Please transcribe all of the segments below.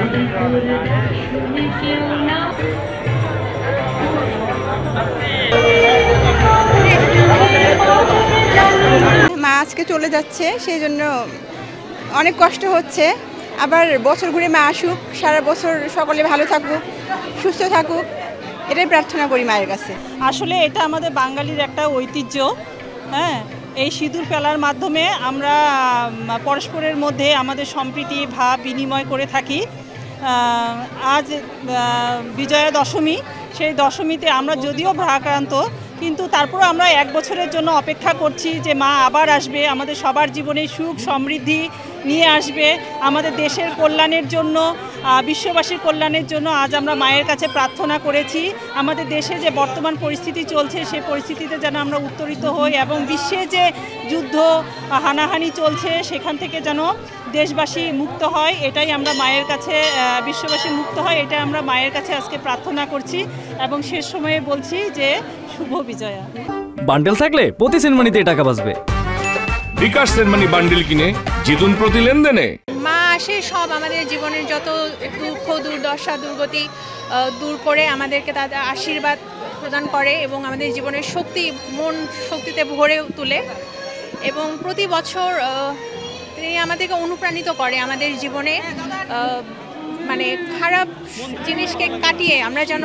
মা আজকে চলে যাচ্ছে, সেই জন্য অনেক কষ্ট হচ্ছে। আবার বছর ঘুরে মা আসুক, সারা বছর সকলে ভালো থাকুক, সুস্থ থাকুক, এটাই প্রার্থনা করি মায়ের কাছে। আসলে এটা আমাদের বাঙালির একটা ঐতিহ্য। হ্যাঁ, এই সিঁদুর ফেলার মাধ্যমে আমরা পরস্পরের মধ্যে আমাদের সম্প্রীতি ভাব বিনিময় করে থাকি। আজ বিজয়া দশমী, সেই দশমীতে আমরা যদিও ভারাক্রান্ত, কিন্তু তারপরও আমরা এক বছরের জন্য অপেক্ষা করছি যে মা আবার আসবে, আমাদের সবার জীবনে সুখ সমৃদ্ধি নিয়ে আসবে, আমাদের দেশের কল্যাণের জন্য, বিশ্ববাসীর কল্যাণের জন্য আজ আমরা মায়ের কাছে প্রার্থনা করেছি। আমাদের দেশে যে বর্তমান পরিস্থিতি চলছে সেই পরিস্থিতিতে যেন আমরা উত্তরিত হই এবং বিশ্বে যে যুদ্ধ হানাহানি চলছে সেখান থেকে যেন দেশবাসী মুক্ত হয়, এটাই আমরা মায়ের কাছে, বিশ্ববাসী মুক্ত হয়, এটা আমরা মায়ের কাছে আজকে প্রার্থনা করছি এবং শেষ সময়ে বলছি যে শুভ বিজয়া। বান্ডেল থাকলে প্রতি সেনমানিতে টাকা বাঁচবে। বিকাশ সেনমানি বান্ডেল কিনে জিতুন প্রতি লেনদেনে। মা আসে সব আমাদের জীবনের যত দুঃখ দুর্দশা দুর্গতি দূর করে আমাদেরকে তাদের আশীর্বাদ প্রদান করে এবং আমাদের জীবনের শক্তি, মন শক্তিতে ভরে তোলে এবং প্রতি বছর তিনি আমাদেরকে অনুপ্রাণিত করে আমাদের জীবনে মানে খারাপ জিনিসকে কাটিয়ে আমরা যেন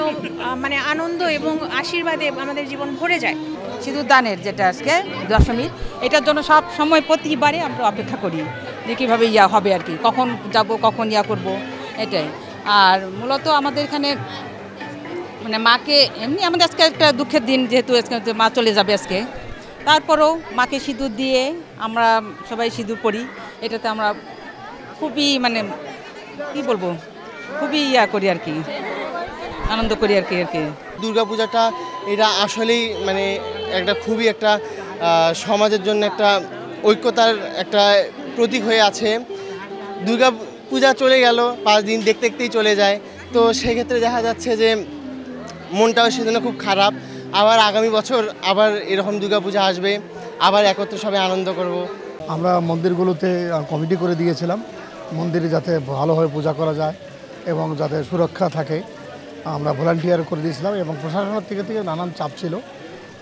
মানে আনন্দ এবং আশীর্বাদে আমাদের জীবন ভরে যায়। সিঁদুর দানের যেটা আজকে দশমীর, এটার জন্য সব সময় প্রতিবারে আমরা অপেক্ষা করি যে কীভাবে হবে আর কি, কখন যাব কখন করব, এটাই। আর মূলত আমাদের এখানে মানে মাকে এমনি আমাদের আজকে একটা দুঃখের দিন, যেহেতু আজকে মা চলে যাবে আজকে, তারপরেও মাকে সিঁদুর দিয়ে আমরা সবাই সিঁদুর পরি, এটাতে আমরা খুবই মানে কি বলবো, খুবই করি আর কি, আনন্দ করি আর কি। দুর্গাপূজাটা এটা আসলেই মানে একটা খুবই একটা সমাজের জন্য একটা ঐক্যতার একটা প্রতীক হয়ে আছে। দুর্গাপূজা চলে গেল, 5 দিন দেখতে দেখতেই চলে যায়, তো সেক্ষেত্রে দেখা যাচ্ছে যে মনটাও সেজন্য খুব খারাপ। আবার আগামী বছর আবার এরকম দুর্গাপূজা আসবে, আবার একত্রে সবাই আনন্দ করব। আমরা মন্দিরগুলোতে কমিটি করে দিয়েছিলাম মন্দিরে যাতে ভালোভাবে পূজা করা যায় এবং যাতে সুরক্ষা থাকে, আমরা ভলান্টিয়ার করে দিয়েছিলাম এবং প্রশাসনের থেকে নানান চাপ ছিল।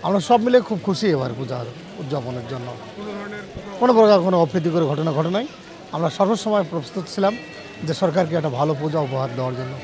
আমরা সব মিলে খুব খুশি এবার পূজার উদযাপনের জন্য। কোনো প্রকার কোনো অপ্রীতিকর ঘটনা ঘটে নাই। আমরা সর্বসময় প্রস্তুত ছিলাম যে সরকারকে একটা ভালো পূজা উপহার দেওয়ার জন্য।